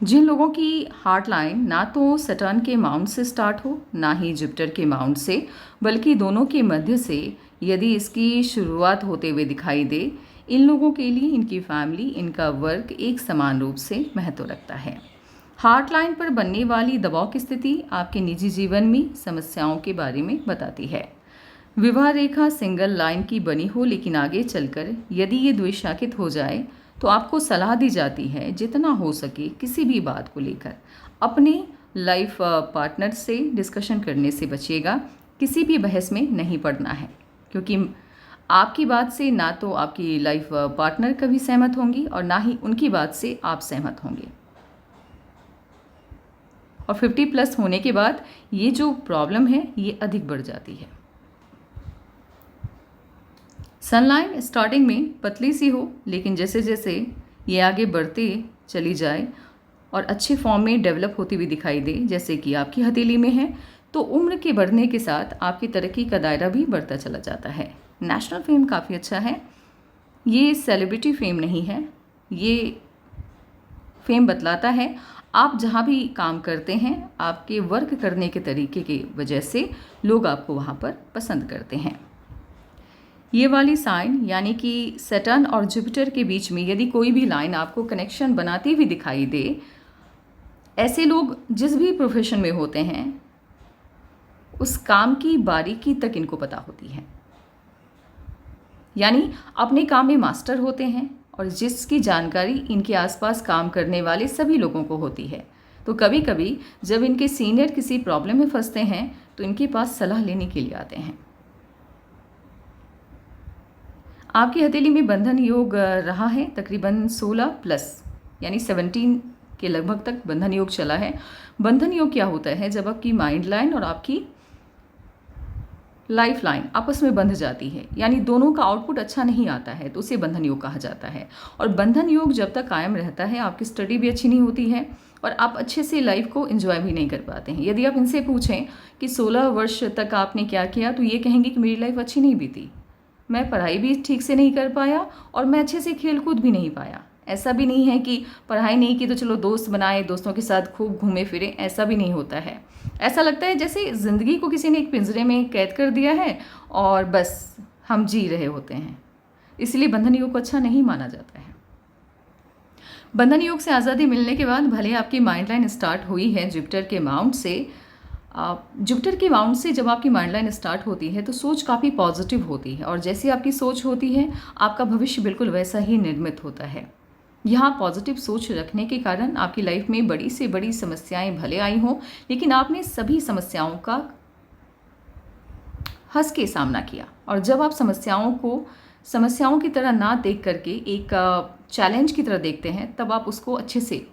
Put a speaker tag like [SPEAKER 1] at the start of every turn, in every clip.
[SPEAKER 1] जिन लोगों की heart line ना तो सटर्न के माउंट से स्टार्ट हो ना ही जुपिटर के माउंट से, बल्कि दोनों के मध्य से यदि इसकी शुरुआत होते हुए दिखाई दे, इन लोगों के लिए इनकी फैमिली, इनका वर्क एक समान रूप से महत्व रखता है। हार्ट लाइन पर बनने वाली दबाव की स्थिति आपके निजी जीवन में समस्याओं के बारे में बताती है। विवाह रेखा सिंगल लाइन की बनी हो, लेकिन आगे चलकर यदि ये द्विशाखित हो जाए तो आपको सलाह दी जाती है जितना हो सके किसी भी बात को लेकर अपने लाइफ पार्टनर से डिस्कशन करने से बचिएगा। किसी भी बहस में नहीं पड़ना है, क्योंकि आपकी बात से ना तो आपकी लाइफ पार्टनर कभी सहमत होंगी और ना ही उनकी बात से आप सहमत होंगे। और 50+ होने के बाद ये जो प्रॉब्लम है ये अधिक बढ़ जाती है। सनलाइन स्टार्टिंग में पतली सी हो, लेकिन जैसे जैसे ये आगे बढ़ते चली जाए और अच्छे फॉर्म में डेवलप होती हुई दिखाई दे, जैसे कि आपकी हथेली में है, तो उम्र के बढ़ने के साथ आपकी तरक्की का दायरा भी बढ़ता चला जाता है। नेशनल फेम काफ़ी अच्छा है, ये सेलिब्रिटी फेम नहीं है। ये फेम बतलाता है आप जहाँ भी काम करते हैं, आपके वर्क करने के तरीके की वजह से लोग आपको वहाँ पर पसंद करते हैं। ये वाली साइन यानी कि सैटर्न और जुपिटर के बीच में यदि कोई भी लाइन आपको कनेक्शन बनाती हुई दिखाई दे, ऐसे लोग जिस भी प्रोफेशन में होते हैं उस काम की बारीकी तक इनको पता होती है, यानी अपने काम में मास्टर होते हैं और जिसकी जानकारी इनके आसपास काम करने वाले सभी लोगों को होती है। तो कभी कभी जब इनके सीनियर किसी प्रॉब्लम में फंसते हैं तो इनके पास सलाह लेने के लिए आते हैं। आपकी हथेली में बंधन योग रहा है तकरीबन 16+ यानी 17 के लगभग तक बंधन योग चला है। बंधन योग क्या होता है? जब आपकी माइंड लाइन और आपकी लाइफ लाइन आपस में बंध जाती है, यानी दोनों का आउटपुट अच्छा नहीं आता है, तो उसे बंधन योग कहा जाता है। और बंधन योग जब तक कायम रहता है आपकी स्टडी भी अच्छी नहीं होती है और आप अच्छे से लाइफ को एंजॉय भी नहीं कर पाते हैं। यदि आप इनसे पूछें कि 16 वर्ष तक आपने क्या किया, तो ये कहेंगे कि मेरी लाइफ अच्छी नहीं बीती, मैं पढ़ाई भी ठीक से नहीं कर पाया और मैं अच्छे से खेल कूद भी नहीं पाया। ऐसा भी नहीं है कि पढ़ाई नहीं की तो चलो दोस्त बनाए, दोस्तों के साथ खूब घूमे फिरे, ऐसा भी नहीं होता है। ऐसा लगता है जैसे ज़िंदगी को किसी ने एक पिंजरे में कैद कर दिया है और बस हम जी रहे होते हैं। इसलिए बंधन योग को अच्छा नहीं माना जाता है। बंधन योग से आज़ादी मिलने के बाद भले आपकी माइंड लाइन स्टार्ट हुई है जुपिटर के माउंट से, जुपिटर के माउंट से जब आपकी माइंड लाइन स्टार्ट होती है तो सोच काफ़ी पॉजिटिव होती है और जैसी आपकी सोच होती है आपका भविष्य बिल्कुल वैसा ही निर्मित होता है। यहाँ पॉजिटिव सोच रखने के कारण आपकी लाइफ में बड़ी से बड़ी समस्याएं भले आई हों, लेकिन आपने सभी समस्याओं का हंस के सामना किया। और जब आप समस्याओं को समस्याओं की तरह ना देख करके एक चैलेंज की तरह देखते हैं, तब आप उसको अच्छे से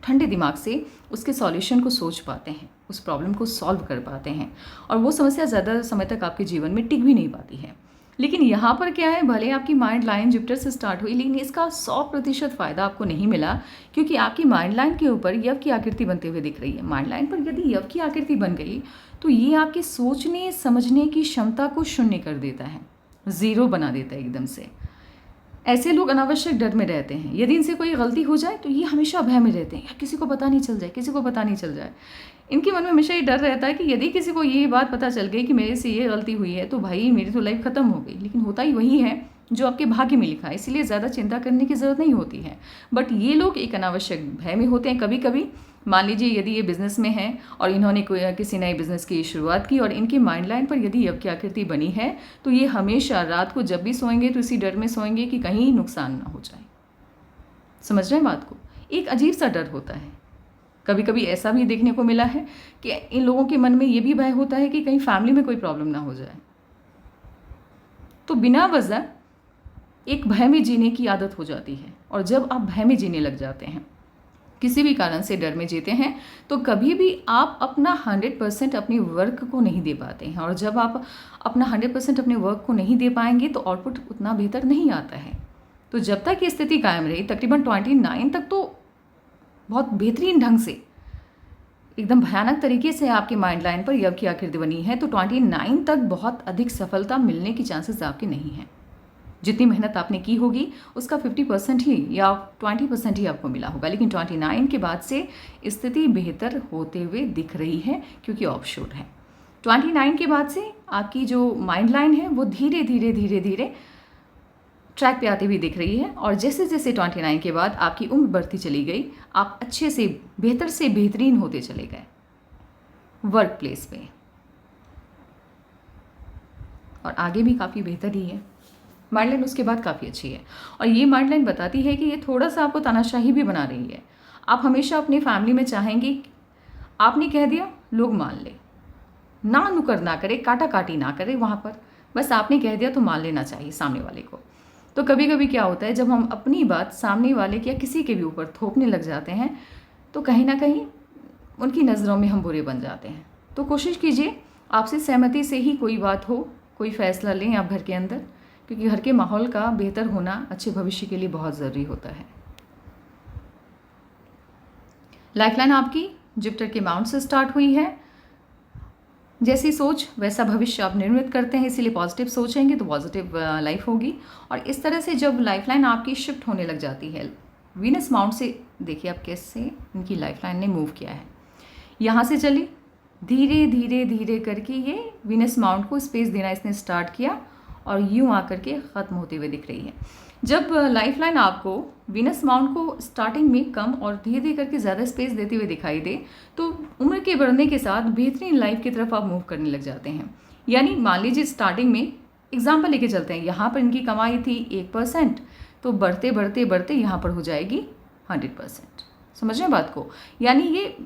[SPEAKER 1] ठंडे दिमाग से उसके सॉल्यूशन को सोच पाते हैं, उस प्रॉब्लम को सॉल्व कर पाते हैं और वो समस्या ज़्यादा समय तक आपके जीवन में टिक भी नहीं पाती है। लेकिन यहाँ पर क्या है, भले आपकी माइंड लाइन जुपिटर से स्टार्ट हुई, लेकिन इसका 100% फ़ायदा आपको नहीं मिला, क्योंकि आपकी माइंड लाइन के ऊपर यव की आकृति बनते हुए दिख रही है। माइंड लाइन पर यदि यव की आकृति बन गई तो ये आपके सोचने समझने की क्षमता को शून्य कर देता है, ज़ीरो बना देता है एकदम से। ऐसे लोग अनावश्यक डर में रहते हैं। यदि इनसे कोई गलती हो जाए तो ये हमेशा भय में रहते हैं, या किसी को पता नहीं चल जाए, किसी को पता नहीं चल जाए। इनके मन में हमेशा ये डर रहता है कि यदि किसी को ये बात पता चल गई कि मेरे से ये गलती हुई है तो भाई मेरी तो लाइफ ख़त्म हो गई। लेकिन होता ही वही है जो आपके भाग्य में लिखा है, इसीलिए ज़्यादा चिंता करने की ज़रूरत नहीं होती है। बट ये लोग एक अनावश्यक भय में होते हैं। कभी कभी मान लीजिए यदि ये बिज़नेस में है और इन्होंने किसी नए बिज़नेस की शुरुआत की और इनकी माइंड लाइन पर यदि यव की आकृति बनी है, तो ये हमेशा रात को जब भी सोएंगे तो इसी डर में सोएंगे कि कहीं नुकसान ना हो जाए। समझ रहे हैं बात को? एक अजीब सा डर होता है। कभी कभी ऐसा भी देखने को मिला है कि इन लोगों के मन में ये भी भय होता है कि कहीं फैमिली में कोई प्रॉब्लम ना हो जाए। तो बिना वजह एक भय में जीने की आदत हो जाती है, और जब आप भय में जीने लग जाते हैं, किसी भी कारण से डर में जीते हैं, तो कभी भी आप अपना 100% अपने वर्क को नहीं दे पाते हैं। और जब आप अपना 100% अपने वर्क को नहीं दे पाएंगे तो आउटपुट उतना बेहतर नहीं आता है। तो जब तक ये स्थिति कायम रही, तकरीबन 29 तक तो बहुत बेहतरीन ढंग से, एकदम भयानक तरीके से आपकी माइंड लाइन पर यव की आकृति बनी है, तो 29 तक बहुत अधिक सफलता मिलने की चांसेस आपके नहीं हैं। जितनी मेहनत आपने की होगी उसका 50% ही या 20% ही आपको मिला होगा, लेकिन 29 के बाद से स्थिति बेहतर होते हुए दिख रही है क्योंकि ऑफशोर है। 29 के बाद से आपकी जो माइंड लाइन है वो धीरे धीरे धीरे धीरे ट्रैक पे आती हुई दिख रही है। और जैसे जैसे 29 के बाद आपकी उम्र बढ़ती चली गई, आप अच्छे से बेहतरीन होते चले गए वर्क प्लेस पे, और आगे भी काफ़ी बेहतर ही है। माइंड लाइन उसके बाद काफ़ी अच्छी है, और ये माइंड लाइन बताती है कि ये थोड़ा सा आपको तानाशाही भी बना रही है। आप हमेशा अपनी फैमिली में चाहेंगे, आपने कह दिया लोग मान ले, ना नुकर ना करे, काटा काटी ना करे वहाँ पर, बस आपने कह दिया तो मान लेना चाहिए सामने वाले को। तो कभी कभी क्या होता है, जब हम अपनी बात सामने वाले के या किसी के भी ऊपर थोपने लग जाते हैं तो कहीं ना कहीं उनकी नज़रों में हम बुरे बन जाते हैं। तो कोशिश कीजिए आपसे सहमति से ही कोई बात हो, कोई फैसला लें आप घर के अंदर, क्योंकि घर के माहौल का बेहतर होना अच्छे भविष्य के लिए बहुत ज़रूरी होता है। लाइफलाइन आपकी जुपिटर के माउंट से स्टार्ट हुई है। जैसी सोच वैसा भविष्य आप निर्मित करते हैं, इसीलिए पॉजिटिव सोचेंगे तो पॉजिटिव लाइफ होगी। और इस तरह से जब लाइफलाइन आपकी शिफ्ट होने लग जाती है वीनस माउंट से, देखिए आप कैसे इनकी लाइफलाइन ने मूव किया है, यहाँ से चली धीरे धीरे धीरे करके ये वीनस माउंट को स्पेस देना इसने स्टार्ट किया और यूँ आकर के ख़त्म होते हुए दिख रही है। जब लाइफलाइन आपको वीनस माउंट को स्टार्टिंग में कम और धीरे धीरे करके ज़्यादा स्पेस देते हुए दिखाई दे, तो उम्र के बढ़ने के साथ बेहतरीन लाइफ की तरफ आप मूव करने लग जाते हैं। यानी मान लीजिए स्टार्टिंग में एग्जाम्पल लेके चलते हैं, यहाँ पर इनकी कमाई थी 1%, तो बढ़ते बढ़ते बढ़ते यहाँ पर हो जाएगी 100%। समझ रहे हैं बात को? यानी ये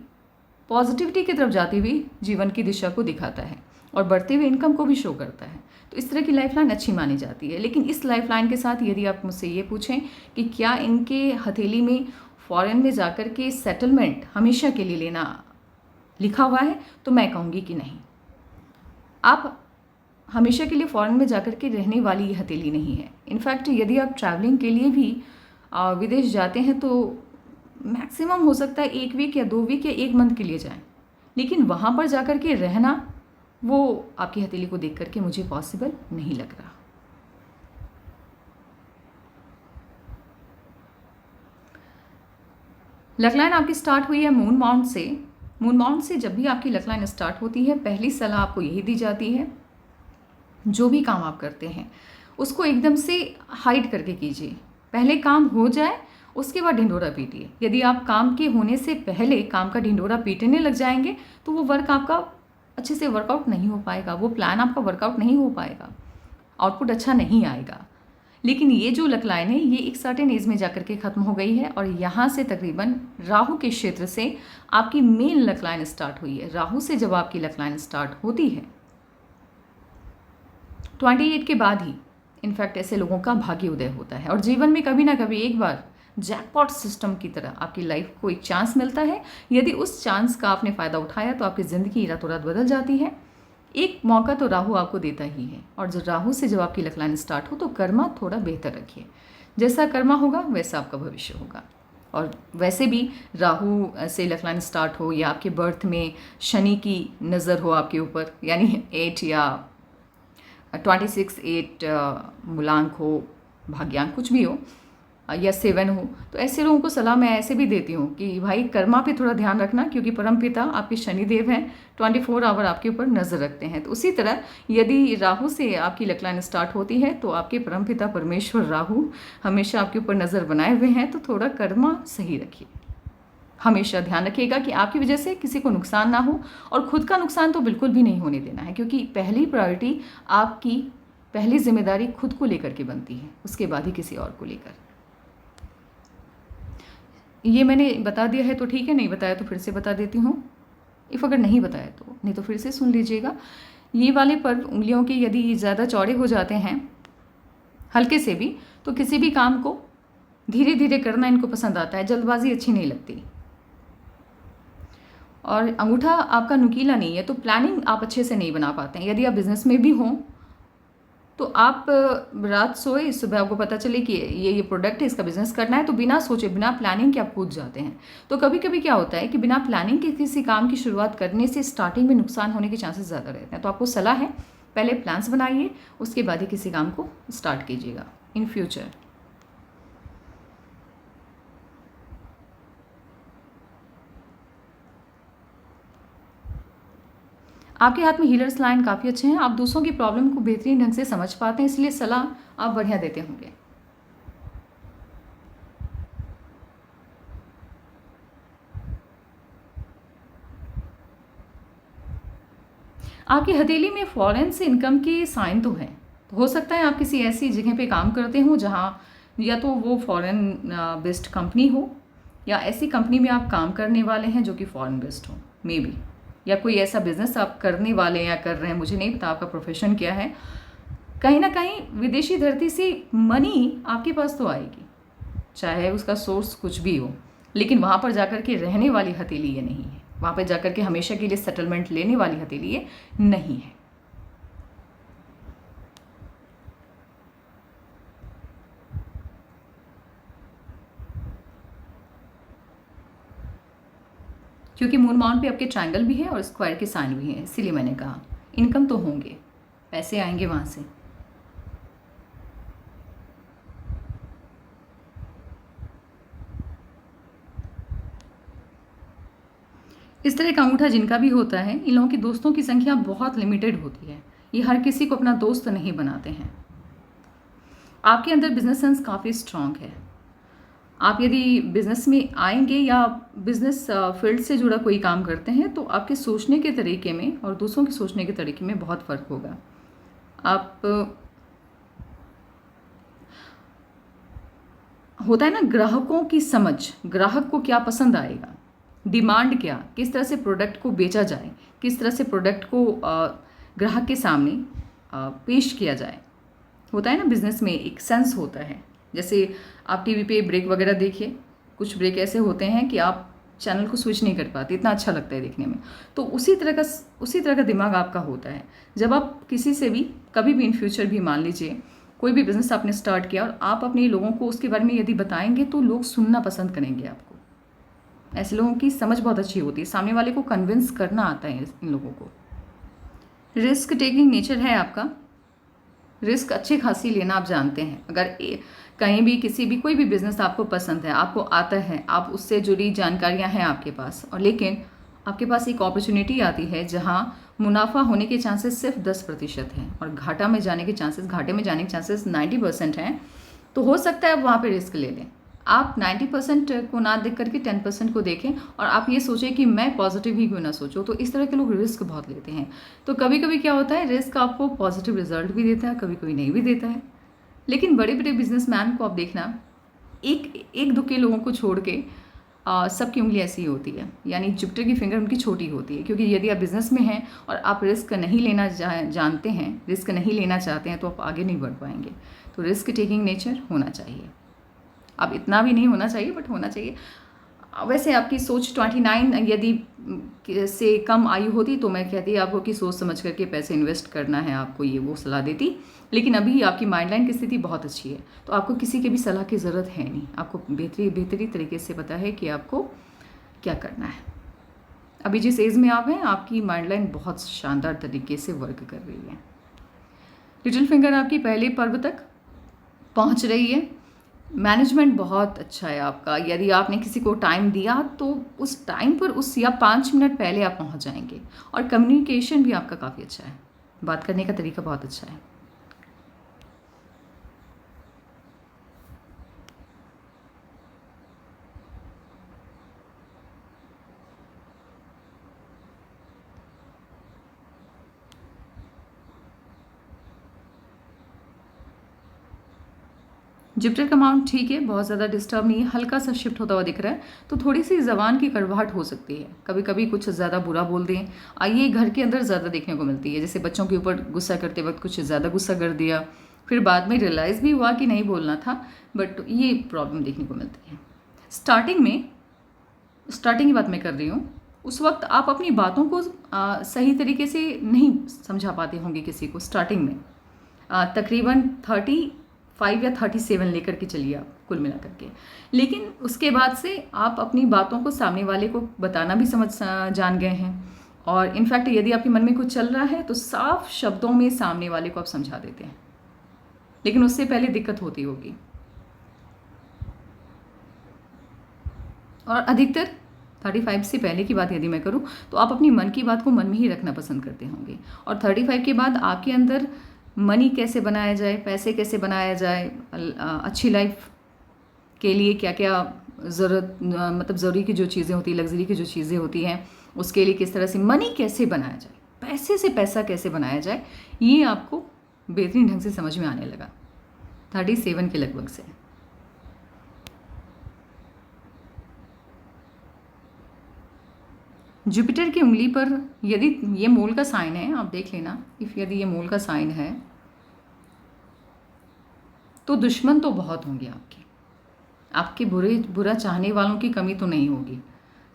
[SPEAKER 1] पॉजिटिविटी की तरफ जाती हुई जीवन की दिशा को दिखाता है और बढ़ते हुए इनकम को भी शो करता है। तो इस तरह की लाइफलाइन अच्छी मानी जाती है। लेकिन इस लाइफलाइन के साथ यदि आप मुझसे ये पूछें कि क्या इनके हथेली में फॉरेन में जाकर के सेटलमेंट हमेशा के लिए लेना लिखा हुआ है, तो मैं कहूँगी कि नहीं। आप हमेशा के लिए फॉरेन में जाकर के रहने वाली ये हथेली नहीं है। इनफैक्ट यदि आप ट्रैवलिंग के लिए भी विदेश जाते हैं तो मैक्सिमम हो सकता है 1 वीक या 2 वीक या 1 मंथ के लिए जाएं, लेकिन वहाँ पर जाकर के रहना वो आपकी हथेली को देख करके मुझे पॉसिबल नहीं लग रहा। लकलाइन आपकी स्टार्ट हुई है मून माउंट से। मून माउंट से जब भी आपकी लकलाइन स्टार्ट होती है, पहली सलाह आपको यही दी जाती है, जो भी काम आप करते हैं उसको एकदम से हाइड करके कीजिए। पहले काम हो जाए उसके बाद ढिंढोरा पीटिए। यदि आप काम के होने से पहले काम का ढिंढोरा पीटने लग जाएंगे तो वो वर्क आपका अच्छे से वर्कआउट नहीं हो पाएगा, वो प्लान आपका वर्कआउट नहीं हो पाएगा, आउटपुट अच्छा नहीं आएगा। लेकिन ये जो लकलाइन है ये एक सर्टेन एज में जाकर के ख़त्म हो गई है और यहाँ से तकरीबन राहु के क्षेत्र से आपकी मेन लकलाइन स्टार्ट हुई है। राहु से जब आपकी लकलाइन स्टार्ट होती है 28 के बाद ही इनफैक्ट ऐसे लोगों का भाग्य उदय होता है और जीवन में कभी ना कभी एक बार जैकपॉट सिस्टम की तरह आपकी लाइफ को एक चांस मिलता है। यदि उस चांस का आपने फ़ायदा उठाया तो आपकी ज़िंदगी रातों रात बदल जाती है। एक मौका तो राहु आपको देता ही है और जब राहु से जब आपकी लकलाइन स्टार्ट हो तो कर्मा थोड़ा बेहतर रखिए। जैसा कर्मा होगा वैसा आपका भविष्य होगा। और वैसे भी राहु से लकलाइन स्टार्ट हो या आपके बर्थ में शनि की नज़र हो आपके ऊपर, यानी 8 या 26 8 मूलांक हो, भाग्यांक कुछ भी हो, या 7 हो, तो ऐसे लोगों को सलाह मैं ऐसे भी देती हूँ कि भाई कर्मा पे थोड़ा ध्यान रखना, क्योंकि परम पिता आपके शनिदेव हैं, 24 आवर आपके ऊपर नज़र रखते हैं। तो उसी तरह यदि राहु से आपकी लकलाइन स्टार्ट होती है तो आपके परम पिता परमेश्वर राहु हमेशा आपके ऊपर नज़र बनाए हुए हैं। तो थोड़ा कर्मा सही रखिए, हमेशा ध्यान रखिएगा कि आपकी वजह से किसी को नुकसान ना हो, और खुद का नुकसान तो बिल्कुल भी नहीं होने देना है, क्योंकि पहली प्रायोरिटी आपकी पहली जिम्मेदारी खुद को लेकर के बनती है, उसके बाद ही किसी और को लेकर। ये मैंने बता दिया है तो ठीक है, नहीं बताया तो फिर से बता देती हूँ। इफ़ अगर नहीं बताया तो नहीं तो फिर से सुन लीजिएगा। ये वाले पर्व उंगलियों के यदि ज़्यादा चौड़े हो जाते हैं हल्के से भी, तो किसी भी काम को धीरे धीरे करना इनको पसंद आता है, जल्दबाजी अच्छी नहीं लगती। और अंगूठा आपका नुकीला नहीं है तो प्लानिंग आप अच्छे से नहीं बना पाते हैं। यदि आप बिज़नेस में भी हों तो आप रात सोए, सुबह आपको पता चले कि ये प्रोडक्ट है, इसका बिज़नेस करना है, तो बिना सोचे बिना प्लानिंग के आप कूद जाते हैं। तो कभी कभी क्या होता है कि बिना प्लानिंग के किसी काम की शुरुआत करने से स्टार्टिंग में नुकसान होने के चांसेस ज़्यादा रहते हैं। तो आपको सलाह है पहले प्लान्स बनाइए, उसके बाद ही किसी काम को स्टार्ट कीजिएगा। In future. आपके हाथ में हीलर्स लाइन काफ़ी अच्छे हैं, आप दूसरों की प्रॉब्लम को बेहतरीन ढंग से समझ पाते हैं, इसलिए सलाह आप बढ़िया देते होंगे। आपकी हथेली में फॉरेन से इनकम के साइन तो हैं, तो हो सकता है आप किसी ऐसी जगह पे काम करते हो जहाँ या तो वो फॉरेन बेस्ड कंपनी हो, या ऐसी कंपनी में आप काम करने वाले हैं जो कि फॉरेन बेस्ड हो, मे बी, या कोई ऐसा बिजनेस आप करने वाले हैं या कर रहे हैं, मुझे नहीं पता आपका प्रोफेशन क्या है। कहीं ना कहीं विदेशी धरती से मनी आपके पास तो आएगी, चाहे उसका सोर्स कुछ भी हो, लेकिन वहाँ पर जाकर के रहने वाली हथेली ये नहीं है, वहाँ पर जाकर के हमेशा के लिए सेटलमेंट लेने वाली हथेली ये नहीं है। क्योंकि मून माउंट पे आपके ट्रायंगल भी है और स्क्वायर के साइन भी हैं, इसीलिए मैंने कहा इनकम तो होंगे, पैसे आएंगे वहाँ से। इस तरह का अंगूठा जिनका भी होता है, इन लोगों की दोस्तों की संख्या बहुत लिमिटेड होती है, ये हर किसी को अपना दोस्त नहीं बनाते हैं। आपके अंदर बिजनेस सेंस काफ़ी स्ट्रांग है। आप यदि बिज़नेस में आएंगे या बिज़नेस फील्ड से जुड़ा कोई काम करते हैं तो आपके सोचने के तरीके में और दूसरों के सोचने के तरीके में बहुत फ़र्क होगा। आप होता है ना, ग्राहकों की समझ, ग्राहक को क्या पसंद आएगा, डिमांड क्या, किस तरह से प्रोडक्ट को बेचा जाए, किस तरह से प्रोडक्ट को ग्राहक के सामने पेश किया जाए। होता है ना, बिज़नेस में एक सेंस होता है। जैसे आप टीवी पे ब्रेक वगैरह देखिए, कुछ ब्रेक ऐसे होते हैं कि आप चैनल को स्विच नहीं कर पाते, इतना अच्छा लगता है देखने में। तो उसी तरह का दिमाग आपका होता है। जब आप किसी से भी कभी भी इन फ्यूचर भी मान लीजिए कोई भी बिज़नेस आपने स्टार्ट किया और आप अपने लोगों को उसके बारे में यदि बताएंगे तो लोग सुनना पसंद करेंगे आपको। ऐसे लोगों की समझ बहुत अच्छी होती है, सामने वाले को कन्विंस करना आता है इन लोगों को। रिस्क टेकिंग नेचर है आपका, रिस्क अच्छी खासी लेना आप जानते हैं। अगर कहीं भी किसी भी कोई भी बिज़नेस आपको पसंद है, आपको आता है, आप उससे जुड़ी जानकारियां हैं आपके पास, और लेकिन आपके पास एक अपॉर्चुनिटी आती है जहां मुनाफा होने के चांसेस सिर्फ 10% हैं और घाटे में जाने के चांसेस 90% हैं, तो हो सकता है आप वहाँ पे रिस्क ले लें। आप 90% को ना देख करके 10% को देखें और आप ये सोचें कि मैं पॉजिटिव ही क्यों ना सोचूं। तो इस तरह के लोग रिस्क बहुत लेते हैं। तो कभी कभी क्या होता है, रिस्क आपको पॉजिटिव रिजल्ट भी देता है, कभी कभी नहीं भी देता है। लेकिन बड़े बड़े बिजनेसमैन को आप देखना, एक दुक्के लोगों को छोड़ के सबकी उंगली ऐसी ही होती है, यानी जुपिटर की फिंगर उनकी छोटी होती है। क्योंकि यदि आप बिज़नेस में हैं और आप रिस्क नहीं लेना जानते हैं, रिस्क नहीं लेना चाहते हैं, तो आप आगे नहीं बढ़ पाएंगे। तो रिस्क टेकिंग नेचर होना चाहिए। अब इतना भी नहीं होना चाहिए, बट होना चाहिए। वैसे आपकी सोच 29 यदि से कम आयु होती तो मैं कहती आपको कि सोच समझ करके पैसे इन्वेस्ट करना है आपको, ये वो सलाह देती। लेकिन अभी आपकी माइंड लाइन की स्थिति बहुत अच्छी है, तो आपको किसी की भी सलाह की ज़रूरत है नहीं। आपको बेहतरी तरीके से पता है कि आपको क्या करना है। अभी जिस एज में आप हैं, आपकी माइंड लाइन बहुत शानदार तरीके से वर्क कर रही है। लिटिल फिंगर आपकी पहले पर्व तक पहुंच रही है। मैनेजमेंट बहुत अच्छा है आपका। यदि आपने किसी को टाइम दिया तो उस टाइम पर या 5 मिनट पहले आप पहुंच जाएंगे। और कम्युनिकेशन भी आपका काफ़ी अच्छा है, बात करने का तरीका बहुत अच्छा है। जुपिटर का माउंट ठीक है, बहुत ज़्यादा डिस्टर्ब नहीं है, हल्का सा शिफ्ट होता हुआ दिख रहा है। तो थोड़ी सी ज़बान की कड़वाहट हो सकती है, कभी कभी कुछ ज़्यादा बुरा बोल दें। ये घर के अंदर ज़्यादा देखने को मिलती है, जैसे बच्चों के ऊपर गुस्सा करते वक्त कुछ ज़्यादा गुस्सा कर दिया, फिर बाद में रियलाइज़ भी हुआ कि नहीं बोलना था, बट ये प्रॉब्लम देखने को मिलती है। स्टार्टिंग की बात मैं कर रही हूँ, उस वक्त आप अपनी बातों को सही तरीके से नहीं समझा पाते होंगे किसी को। स्टार्टिंग में तकरीबन 35 या 37 लेकर के चलिए आप कुल मिला करके। लेकिन उसके बाद से आप अपनी बातों को सामने वाले को बताना भी समझ जान गए हैं। और इनफैक्ट यदि आपके मन में कुछ चल रहा है तो साफ शब्दों में सामने वाले को आप समझा देते हैं। लेकिन उससे पहले दिक्कत होती होगी। और अधिकतर 35 से पहले की बात यदि मैं करूं तो आप अपनी मन की बात को मन में ही रखना पसंद करते होंगे। और 35 के बाद आपके अंदर मनी कैसे बनाया जाए, पैसे कैसे बनाया जाए, अच्छी लाइफ के लिए क्या क्या ज़रूरत, मतलब ज़रूरी की जो चीज़ें होती हैं, लग्जरी की जो चीज़ें होती हैं, उसके लिए किस तरह से मनी कैसे बनाया जाए, पैसे से पैसा कैसे बनाया जाए, ये आपको बेहतरीन ढंग से समझ में आने लगा 37 के लगभग से। जुपिटर की उंगली पर यदि ये मूल का साइन है, आप देख लेना, यदि ये मूल का साइन है तो दुश्मन तो बहुत होंगे आपके बुरा चाहने वालों की कमी तो नहीं होगी,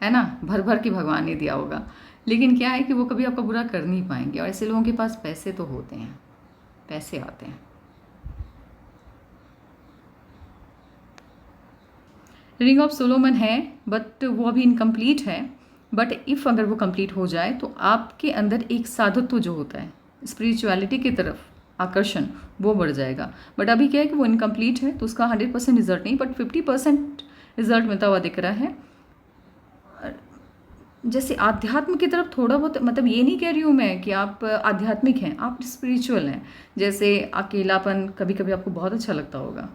[SPEAKER 1] है ना। भर भर के भगवान ने दिया होगा, लेकिन क्या है कि वो कभी आपका बुरा कर नहीं पाएंगे। और ऐसे लोगों के पास पैसे तो होते हैं, पैसे आते हैं। रिंग ऑफ सोलोमन है बट वो अभी इनकम्प्लीट है, बट इफ़ अगर वो कंप्लीट हो जाए तो आपके अंदर एक साधुत्व जो होता है, स्पिरिचुअलिटी की तरफ आकर्षण, वो बढ़ जाएगा। बट अभी क्या है कि वो इनकम्प्लीट है, तो उसका 100% रिजल्ट नहीं, बट 50% रिजल्ट मिलता हुआ दिख रहा है। जैसे आध्यात्म की तरफ थोड़ा बहुत, मतलब ये नहीं कह रही हूँ मैं कि आप आध्यात्मिक हैं, आप स्पिरिचुअल हैं। जैसे अकेलापन कभी कभी आपको बहुत अच्छा लगता होगा,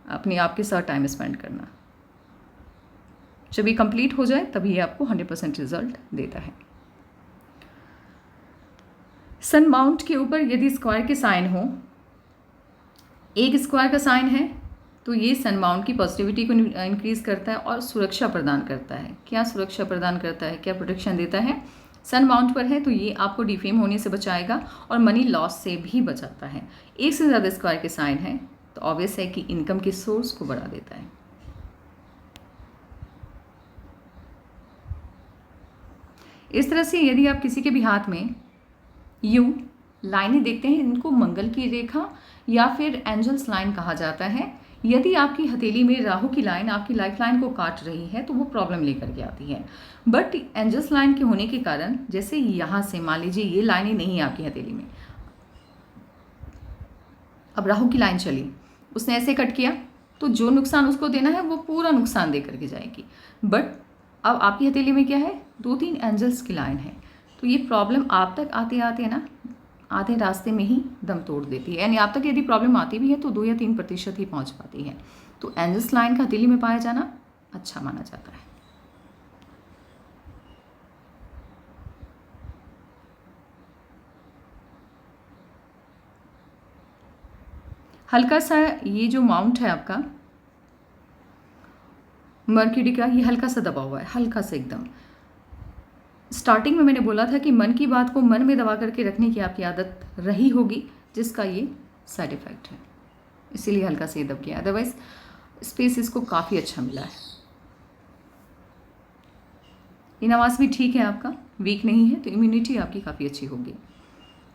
[SPEAKER 1] अपने आप के साथ टाइम स्पेंड करना। जब ये कंप्लीट हो जाए तभी ये आपको 100% रिजल्ट देता है। सन माउंट के ऊपर यदि स्क्वायर के साइन हो, एक स्क्वायर का साइन है, तो ये सन माउंट की पॉजिटिविटी को इंक्रीज करता है और सुरक्षा प्रदान करता है। क्या सुरक्षा प्रदान करता है, क्या प्रोटेक्शन देता है? सन माउंट पर है तो ये आपको डिफेम होने से बचाएगा और मनी लॉस से भी बचाता है। एक से ज़्यादा स्क्वायर के साइन है तो ऑब्वियस है कि इनकम के सोर्स को बढ़ा देता है। इस तरह से यदि आप किसी के भी हाथ में यूं लाइनें देखते हैं, इनको मंगल की रेखा या फिर एंजल्स लाइन कहा जाता है। यदि आपकी हथेली में राहु की लाइन आपकी लाइफ लाइन को काट रही है तो वो प्रॉब्लम लेकर के आती है। बट एंजल्स लाइन के होने के कारण, जैसे यहाँ से मान लीजिए ये लाइनें नहीं है आपकी हथेली में, अब राहु की लाइन चली, उसने ऐसे कट किया तो जो नुकसान उसको देना है वो पूरा नुकसान दे करके जाएगी। बट अब आपकी हथेली में क्या है, 2-3 एंजल्स की लाइन है, तो ये प्रॉब्लम आप तक आते आते ना आधे रास्ते में ही दम तोड़ देती है। यानी आप तक यदि प्रॉब्लम आती भी है तो 2 या 3% ही पहुंच पाती है। तो एंजल्स लाइन का हथेली में पाया जाना अच्छा माना जाता है। हल्का सा ये जो माउंट है आपका मर्क्यूरी का, ये हल्का सा दबा हुआ है, हल्का सा एकदम। स्टार्टिंग में मैंने बोला था कि मन की बात को मन में दबा करके रखने की आपकी आदत रही होगी, जिसका ये साइड इफ़ेक्ट है, इसीलिए हल्का से दब गया। अदरवाइज स्पेस इसको काफ़ी अच्छा मिला है। इनावास भी ठीक है आपका, वीक नहीं है, तो इम्यूनिटी आपकी काफ़ी अच्छी होगी।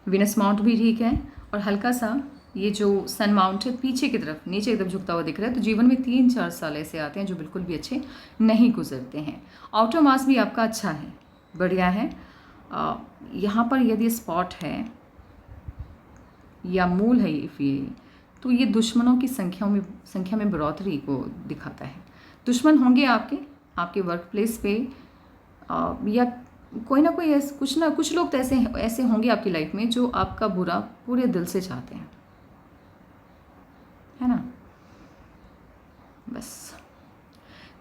[SPEAKER 1] विनस माउंट भी ठीक है और हल्का सा ये जो सन माउंट है पीछे की तरफ नीचे एकदम झुकता हुआ दिख रहा है। तो जीवन में 3-4 साल ऐसे आते हैं जो बिल्कुल भी अच्छे नहीं गुजरते हैं। आउटर मास भी आपका अच्छा है, बढ़िया है। यहाँ पर यदि स्पॉट है या मूल है ये, तो ये दुश्मनों की संख्या में बढ़ोतरी को दिखाता है। दुश्मन होंगे आपके वर्क प्लेस पे, या कोई ना कोई कुछ लोग तो ऐसे होंगे आपकी लाइफ में जो आपका बुरा पूरे दिल से चाहते हैं, है ना। बस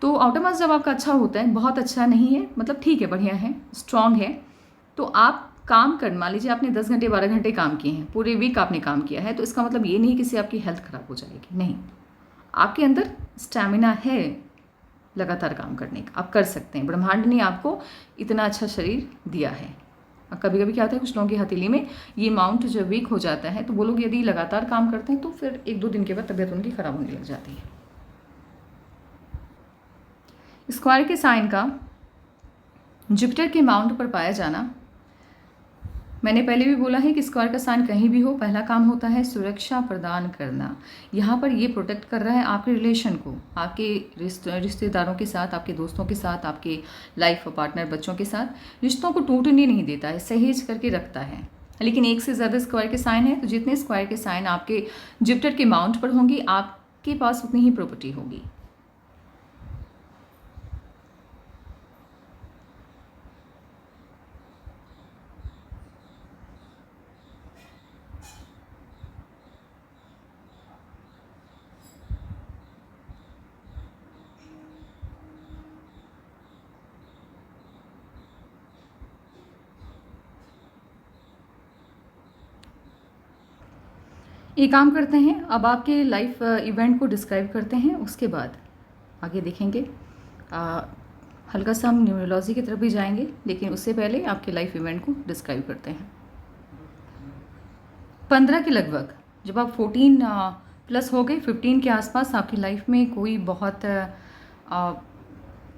[SPEAKER 1] तो आउटर मास जब आपका अच्छा होता है, बहुत अच्छा नहीं है, मतलब ठीक है, बढ़िया है, स्ट्रांग है, तो आप काम कर, मान लीजिए आपने 10 घंटे 12 घंटे काम किए हैं, पूरे वीक आपने काम किया है, तो इसका मतलब ये नहीं कि आपकी हेल्थ खराब हो जाएगी, नहीं। आपके अंदर स्टैमिना है लगातार काम करने का, आप कर सकते हैं। ब्रह्मांड ने आपको इतना अच्छा शरीर दिया है। कभी कभी क्या होता है, कुछ लोगों की हथेली में ये माउंट जब वीक हो जाता है तो वो लोग यदि लगातार काम करते हैं तो फिर 1-2 दिन के बाद तबीयत उनकी खराब होने लग जाती है। स्क्वायर के साइन का जुपिटर के माउंट पर पाया जाना, मैंने पहले भी बोला है कि स्क्वायर का साइन कहीं भी हो, पहला काम होता है सुरक्षा प्रदान करना। यहाँ पर ये प्रोटेक्ट कर रहा है आपके रिलेशन को, आपके रिश्तेदारों के साथ, आपके दोस्तों के साथ, आपके लाइफ पार्टनर, बच्चों के साथ। रिश्तों को टूटने नहीं देता है, सहेज करके रखता है। लेकिन एक से ज़्यादा स्क्वायर के साइन है, तो जितने स्क्वायर के साइन आपके जुपिटर के माउंट पर होंगी आपके पास उतनी ही प्रॉपर्टी होगी। एक काम करते हैं, अब आपके लाइफ इवेंट को डिस्क्राइब करते हैं, उसके बाद आगे देखेंगे। हल्का सा हम न्यूमरोलॉजी की तरफ भी जाएंगे, लेकिन उससे पहले आपके लाइफ इवेंट को डिस्क्राइब करते हैं। 15 के लगभग, जब आप 14 प्लस हो गए, 15 के आसपास आपकी लाइफ में कोई बहुत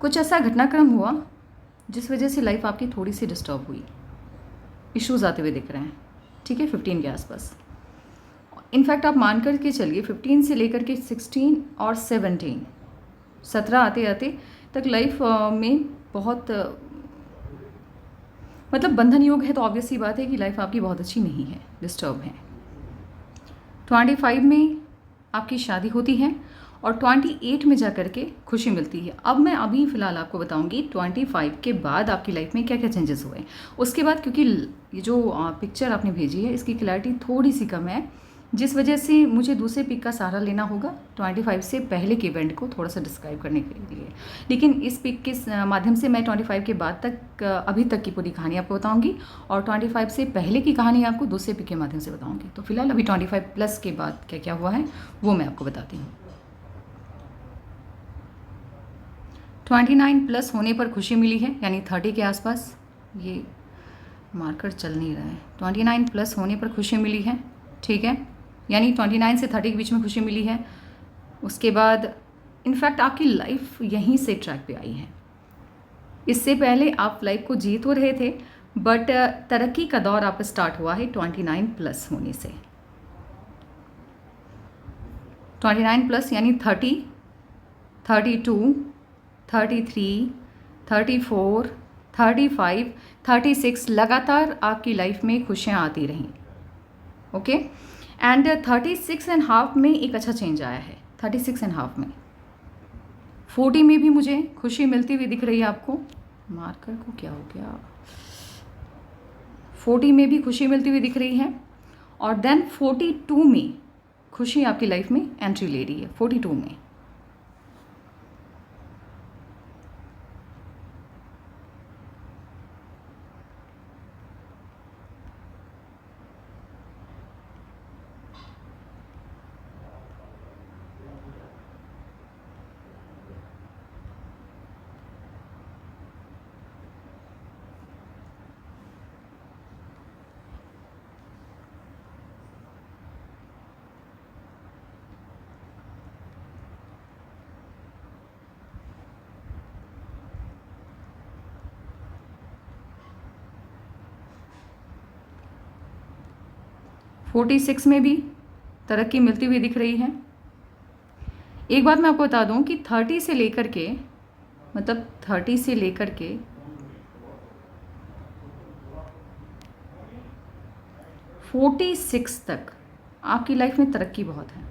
[SPEAKER 1] कुछ ऐसा घटनाक्रम हुआ जिस वजह से लाइफ आपकी थोड़ी सी डिस्टर्ब हुई, इश्यूज़ आते हुए दिख रहे हैं, ठीक है, 15 के आसपास। इनफैक्ट आप मान कर के चलिए 15 से लेकर के 16 और 17 आते आते तक लाइफ में बहुत मतलब बंधन योग है, तो ऑब्वियस सी बात है कि लाइफ आपकी बहुत अच्छी नहीं है, डिस्टर्ब है। 25 में आपकी शादी होती है और 28 में जा कर के खुशी मिलती है। अब मैं अभी फ़िलहाल आपको बताऊंगी 25 के बाद आपकी लाइफ में क्या क्या चेंजेस हुए उसके बाद, क्योंकि ये जो पिक्चर आपने भेजी है इसकी क्लैरिटी थोड़ी सी कम है, जिस वजह से मुझे दूसरे पिक का सहारा लेना होगा 25 से पहले के इवेंट को थोड़ा सा डिस्क्राइब करने के लिए। लेकिन इस पिक के माध्यम से मैं 25 के बाद तक अभी तक की पूरी कहानी आपको बताऊंगी, और 25 से पहले की कहानी आपको दूसरे पिक के माध्यम से बताऊंगी। तो फिलहाल अभी 25 प्लस के बाद क्या क्या हुआ है वो मैं आपको बताती हूँ। 29 प्लस होने पर खुशी मिली है, यानी 30 के आसपास, ये मार्कर चल नहीं रहा है, 29 प्लस होने पर खुशी मिली है, ठीक है, यानी 29 से 30 के बीच में खुशी मिली है। उसके बाद इनफैक्ट आपकी लाइफ यहीं से ट्रैक पे आई है। इससे पहले आप लाइफ को जी तो रहे थे, बट तरक्की का दौर आपका स्टार्ट हुआ है 29 प्लस होने से। 29 प्लस यानी 30, 32, 33, 34, 35, 36 लगातार आपकी लाइफ में खुशियाँ आती रहीं, ओके। एंड 36.5 में एक अच्छा चेंज आया है। 36.5 में 40 में भी मुझे खुशी मिलती हुई दिख रही है आपको, मार्कर को क्या हो गया, 40 में भी खुशी मिलती हुई दिख रही है, और देन 42 में खुशी आपकी लाइफ में एंट्री ले रही है। 42 में फोर्टी सिक्स में भी तरक्की मिलती हुई दिख रही है। एक बात मैं आपको बता दूं कि 30 से लेकर के, मतलब 30 से लेकर के 46 तक आपकी लाइफ में तरक्की बहुत है,